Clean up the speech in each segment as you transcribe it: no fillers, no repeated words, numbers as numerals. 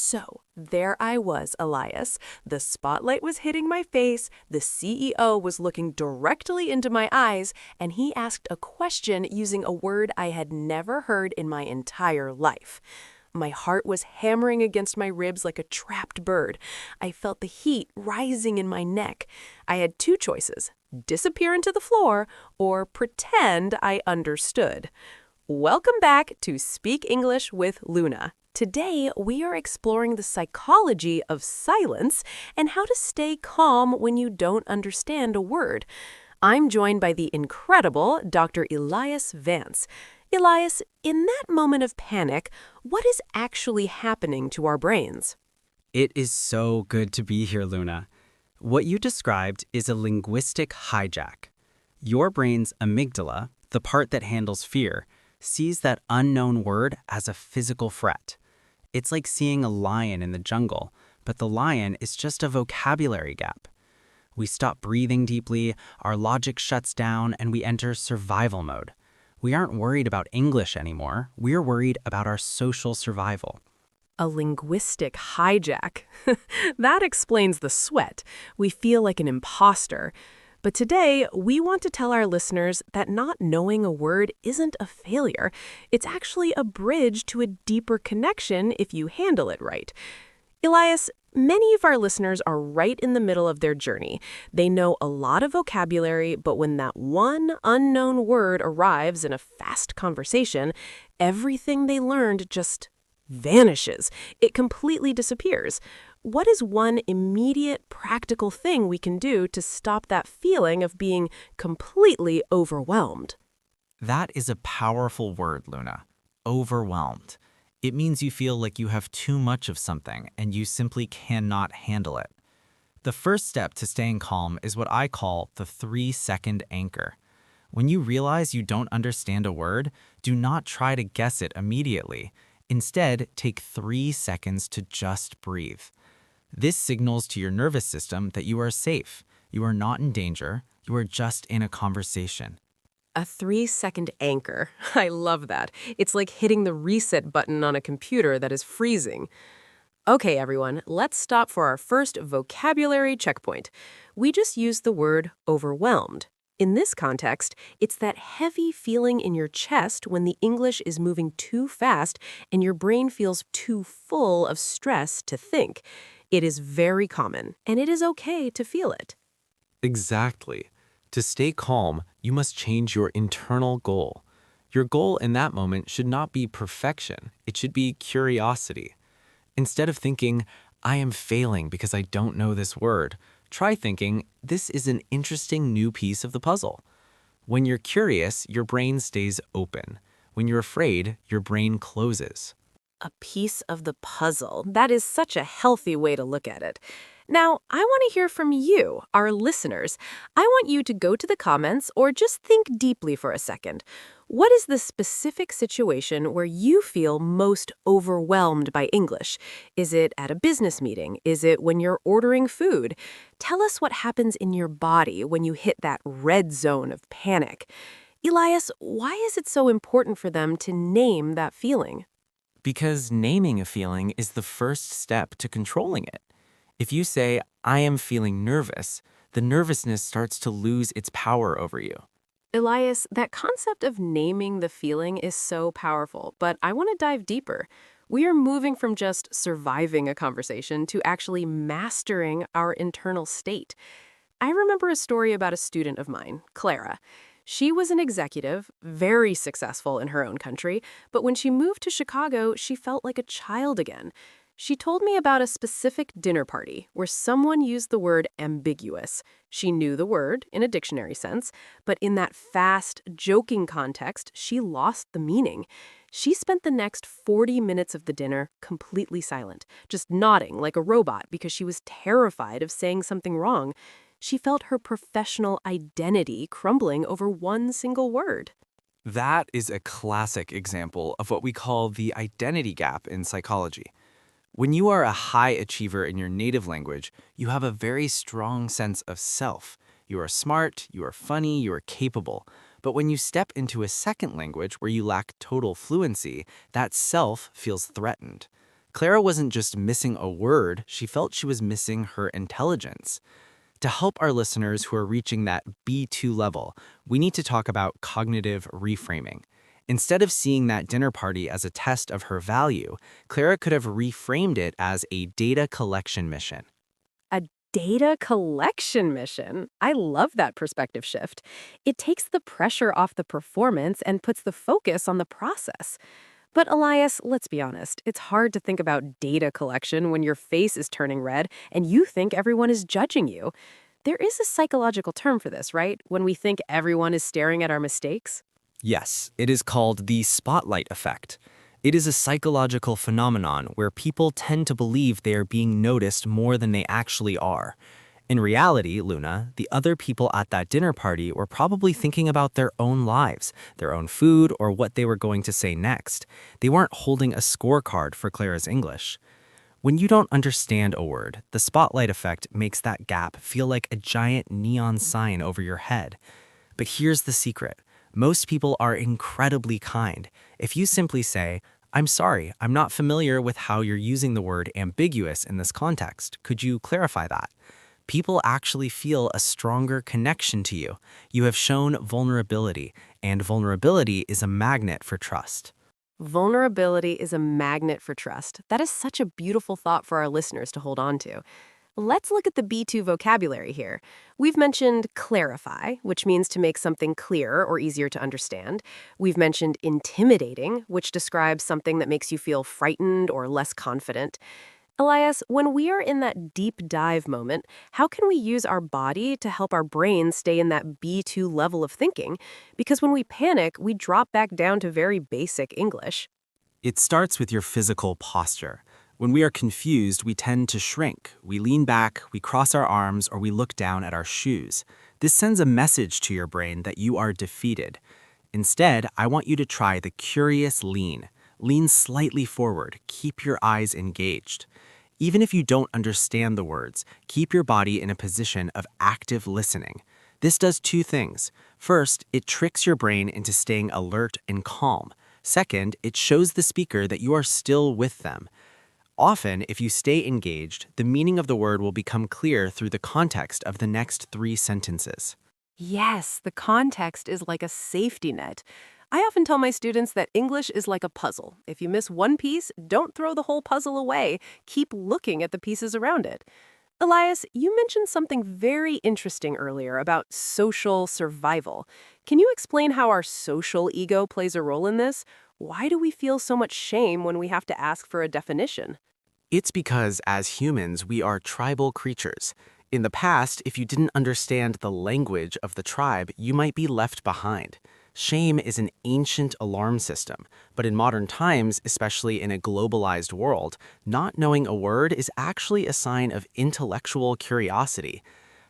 So there I was, Elias. The spotlight was hitting my face, the CEO was looking directly into my eyes, and he asked a question using a word I had never heard in my entire life. My heart was hammering against my ribs like a trapped bird. I felt the heat rising in my neck. I had two choices: disappear into the floor or pretend I understood. Welcome back to Speak English with Luna. Today, we are exploring the psychology of silence and how to stay calm when you don't understand a word. I'm joined by the incredible Dr. Elias Vance. Elias, in that moment of panic, what is actually happening to our brains? It is so good to be here, Luna. What you described is a linguistic hijack. Your brain's amygdala, the part that handles fear, sees that unknown word as a physical threat. It's like seeing a lion in the jungle, but the lion is just a vocabulary gap. We stop breathing deeply, our logic shuts down, and we enter survival mode. We aren't worried about English anymore. We're worried about our social survival. A linguistic hijack. That explains the sweat. We feel like an imposter. But today, we want to tell our listeners that not knowing a word isn't a failure. It's actually a bridge to a deeper connection if you handle it right. Elias, many of our listeners are right in the middle of their journey. They know a lot of vocabulary, but when that one unknown word arrives in a fast conversation, everything they learned just vanishes. It completely disappears. What is one immediate practical thing we can do to stop that feeling of being completely overwhelmed? That is a powerful word, Luna. Overwhelmed. It means you feel like you have too much of something and you simply cannot handle it. The first step to staying calm is what I call the 3-second anchor. When you realize you don't understand a word, do not try to guess it immediately. Instead, take 3 seconds to just breathe. This signals to your nervous system that you are safe, you are not in danger, you are just in a conversation. A 3-second anchor. I love that. It's like hitting the reset button on a computer that is freezing. Okay, everyone, let's stop for our first vocabulary checkpoint. We just used the word overwhelmed. In this context, it's that heavy feeling in your chest when the English is moving too fast and your brain feels too full of stress to think. It is very common, and it is okay to feel it. Exactly. To stay calm, you must change your internal goal. Your goal in that moment should not be perfection. It should be curiosity. Instead of thinking, I am failing because I don't know this word, try thinking, this is an interesting new piece of the puzzle. When you're curious, your brain stays open. When you're afraid, your brain closes. A piece of the puzzle. That is such a healthy way to look at it. Now, I want to hear from you, our listeners. I want you to go to the comments or just think deeply for a second. What is the specific situation where you feel most overwhelmed by English? Is it at a business meeting? Is it when you're ordering food? Tell us what happens in your body when you hit that red zone of panic. Elias, why is it so important for them to name that feeling? Because naming a feeling is the first step to controlling it. If you say, I am feeling nervous, the nervousness starts to lose its power over you. Elias, that concept of naming the feeling is so powerful, but I want to dive deeper. We are moving from just surviving a conversation to actually mastering our internal state. I remember a story about a student of mine, Clara. She was an executive, very successful in her own country, but when she moved to Chicago, she felt like a child again. She told me about a specific dinner party where someone used the word ambiguous. She knew the word in a dictionary sense, but in that fast, joking context, she lost the meaning. She spent the next 40 minutes of the dinner completely silent, just nodding like a robot because she was terrified of saying something wrong. She felt her professional identity crumbling over one single word. That is a classic example of what we call the identity gap in psychology. When you are a high achiever in your native language, you have a very strong sense of self. You are smart, you are funny, you are capable. But when you step into a second language where you lack total fluency, that self feels threatened. Clara wasn't just missing a word, she felt she was missing her intelligence. To help our listeners who are reaching that B2 level, we need to talk about cognitive reframing. Instead of seeing that dinner party as a test of her value, Clara could have reframed it as a data collection mission. A data collection mission. I love that perspective shift. It takes the pressure off the performance and puts the focus on the process. But Elias, let's be honest, it's hard to think about data collection when your face is turning red and you think everyone is judging you. There is a psychological term for this, right? When we think everyone is staring at our mistakes? Yes, it is called the spotlight effect. It is a psychological phenomenon where people tend to believe they are being noticed more than they actually are. In reality, Luna, the other people at that dinner party were probably thinking about their own lives, their own food, or what they were going to say next. They weren't holding a scorecard for Clara's English. When you don't understand a word, the spotlight effect makes that gap feel like a giant neon sign over your head. But here's the secret. Most people are incredibly kind. If you simply say, "I'm sorry, I'm not familiar with how you're using the word ambiguous in this context. Could you clarify that?" People actually feel a stronger connection to you. You have shown vulnerability, and vulnerability is a magnet for trust. Vulnerability is a magnet for trust. That is such a beautiful thought for our listeners to hold on to. Let's look at the B2 vocabulary here. We've mentioned clarify, which means to make something clearer or easier to understand. We've mentioned intimidating, which describes something that makes you feel frightened or less confident. Elias, when we are in that deep dive moment, how can we use our body to help our brain stay in that B2 level of thinking? Because when we panic, we drop back down to very basic English. It starts with your physical posture. When we are confused, we tend to shrink. We lean back, we cross our arms, or we look down at our shoes. This sends a message to your brain that you are defeated. Instead, I want you to try the curious lean. Lean slightly forward, keep your eyes engaged. Even if you don't understand the words, keep your body in a position of active listening. This does two things. First, it tricks your brain into staying alert and calm. Second, it shows the speaker that you are still with them. Often, if you stay engaged, the meaning of the word will become clear through the context of the next 3 sentences. Yes, the context is like a safety net. I often tell my students that English is like a puzzle. If you miss one piece, don't throw the whole puzzle away. Keep looking at the pieces around it. Elias, you mentioned something very interesting earlier about social survival. Can you explain how our social ego plays a role in this? Why do we feel so much shame when we have to ask for a definition? It's because, as humans, we are tribal creatures. In the past, if you didn't understand the language of the tribe, you might be left behind. Shame is an ancient alarm system, but in modern times, especially in a globalized world, not knowing a word is actually a sign of intellectual curiosity.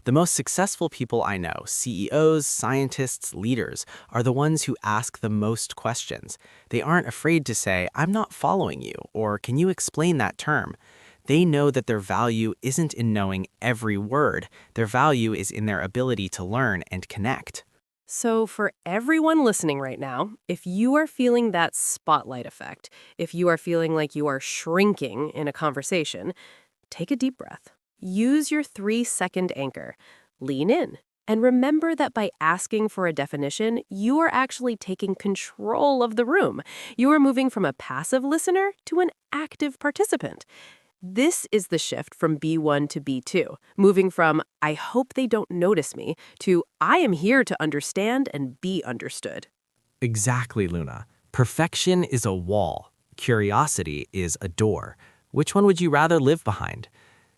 The most successful people I know, CEOs, scientists, leaders, are the ones who ask the most questions. They aren't afraid to say, "I'm not following you," or "Can you explain that term?" They know that their value isn't in knowing every word. Their value is in their ability to learn and connect. So, for everyone listening right now, if you are feeling that spotlight effect, if you are feeling like you are shrinking in a conversation, take a deep breath. Use your 3-second anchor. Lean in. And remember that by asking for a definition, you are actually taking control of the room. You are moving from a passive listener to an active participant. This is the shift from B1 to B2, moving from "I hope they don't notice me" to "I am here to understand and be understood." Exactly, Luna. Perfection is a wall. Curiosity is a door. Which one would you rather live behind?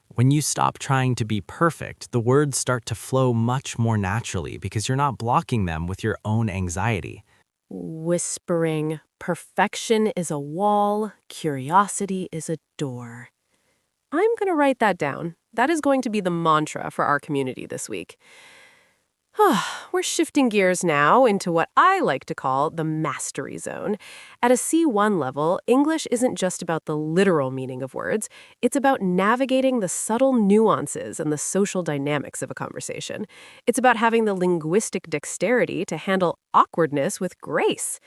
When you stop trying to be perfect, the words start to flow much more naturally because you're not blocking them with your own anxiety. Whispering, perfection is a wall, curiosity is a door. I'm going to write that down. That is going to be the mantra for our community this week. We're shifting gears now into what I like to call the mastery zone. At a C1 level, English isn't just about the literal meaning of words. It's about navigating the subtle nuances and the social dynamics of a conversation. It's about having the linguistic dexterity to handle awkwardness with grace.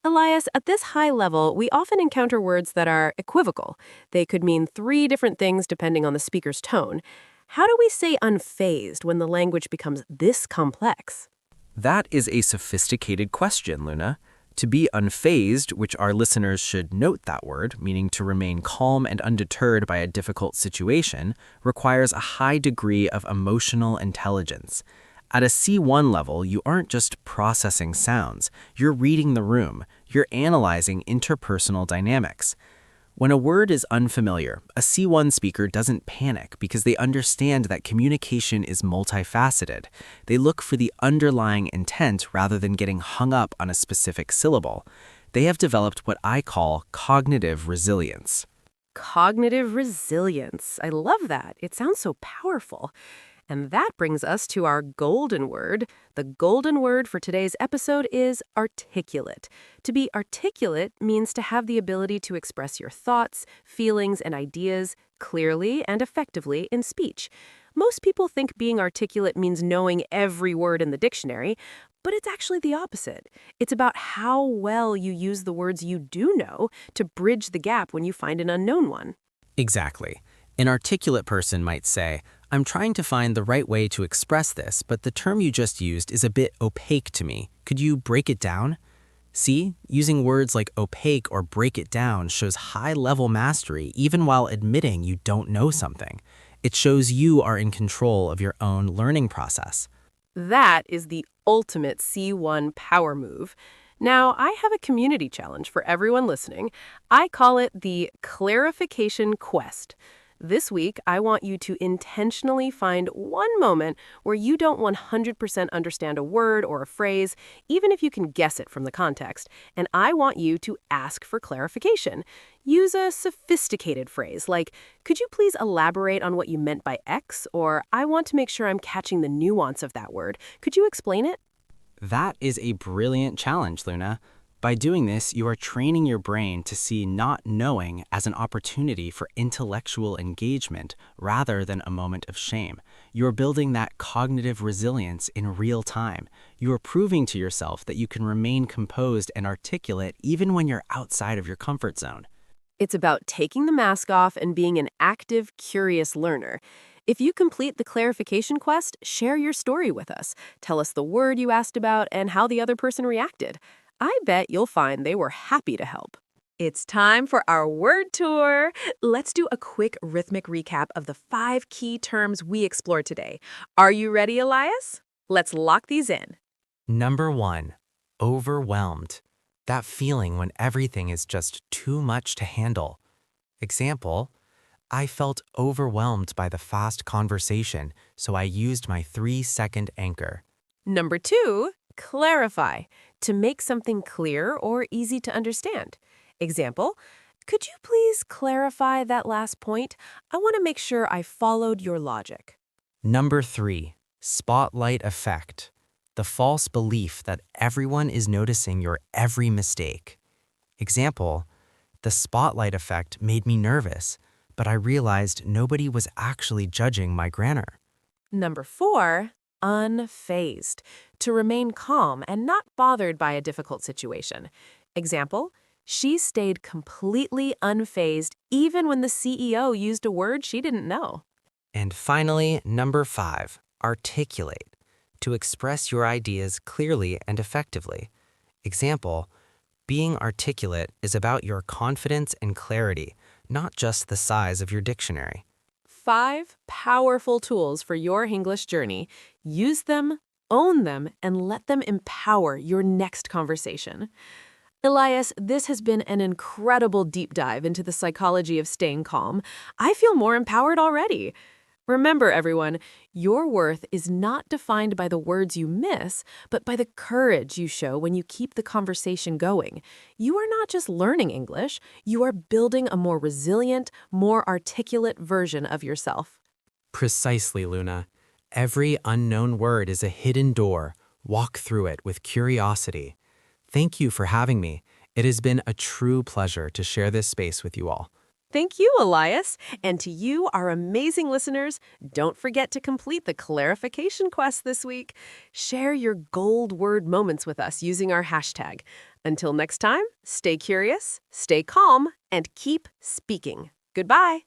Elias, at this high level, we often encounter words that are equivocal. They could mean three different things depending on the speaker's tone. How do we say unfazed when the language becomes this complex? That is a sophisticated question, Luna. To be unfazed, which our listeners should note that word, meaning to remain calm and undeterred by a difficult situation, requires a high degree of emotional intelligence. At a C1 level, you aren't just processing sounds, you're reading the room, you're analyzing interpersonal dynamics. When a word is unfamiliar, a C1 speaker doesn't panic because they understand that communication is multifaceted. They look for the underlying intent rather than getting hung up on a specific syllable. They have developed what I call cognitive resilience. Cognitive resilience. I love that. It sounds so powerful. And that brings us to our golden word. The golden word for today's episode is articulate. To be articulate means to have the ability to express your thoughts, feelings, and ideas clearly and effectively in speech. Most people think being articulate means knowing every word in the dictionary, but it's actually the opposite. It's about how well you use the words you do know to bridge the gap when you find an unknown one. Exactly. An articulate person might say, I'm trying to find the right way to express this, but the term you just used is a bit opaque to me. Could you break it down? See, using words like opaque or break it down shows high-level mastery even while admitting you don't know something. It shows you are in control of your own learning process. That is the ultimate C1 power move. Now, I have a community challenge for everyone listening. I call it the Clarification Quest. This week, I want you to intentionally find one moment where you don't 100% understand a word or a phrase, even if you can guess it from the context, and I want you to ask for clarification. Use a sophisticated phrase like, could you please elaborate on what you meant by X? Or, I want to make sure I'm catching the nuance of that word. Could you explain it? That is a brilliant challenge, Luna. By doing this, you are training your brain to see not knowing as an opportunity for intellectual engagement rather than a moment of shame. You are building that cognitive resilience in real time. You are proving to yourself that you can remain composed and articulate even when you're outside of your comfort zone. It's about taking the mask off and being an active, curious learner. If you complete the clarification quest, share your story with us. Tell us the word you asked about and how the other person reacted. I bet you'll find they were happy to help. It's time for our word tour. Let's do a quick rhythmic recap of the 5 key terms we explored today. Are you ready, Elias? Let's lock these in. Number 1, overwhelmed. That feeling when everything is just too much to handle. Example, I felt overwhelmed by the fast conversation, so I used my 3-second anchor. Number 2, clarify. To make something clear or easy to understand. Example, could you please clarify that last point? I want to make sure I followed your logic. Number 3, spotlight effect. The false belief that everyone is noticing your every mistake. Example, the spotlight effect made me nervous, but I realized nobody was actually judging my grammar. Number 4, unfazed. To remain calm and not bothered by a difficult situation. Example, she stayed completely unfazed even when the CEO used a word she didn't know. And finally, number 5, articulate. To express your ideas clearly and effectively. Example, being articulate is about your confidence and clarity, not just the size of your dictionary. 5 powerful tools for your English journey. Use them, own them, and let them empower your next conversation. Elias, this has been an incredible deep dive into the psychology of staying calm. I feel more empowered already. Remember, everyone, your worth is not defined by the words you miss, but by the courage you show when you keep the conversation going. You are not just learning English, you are building a more resilient, more articulate version of yourself. Precisely, Luna. Every unknown word is a hidden door. Walk through it with curiosity. Thank you for having me. It has been a true pleasure to share this space with you all. Thank you, Elias. And to you, our amazing listeners, don't forget to complete the clarification quest this week. Share your gold word moments with us using our hashtag. Until next time, stay curious, stay calm, and keep speaking. Goodbye.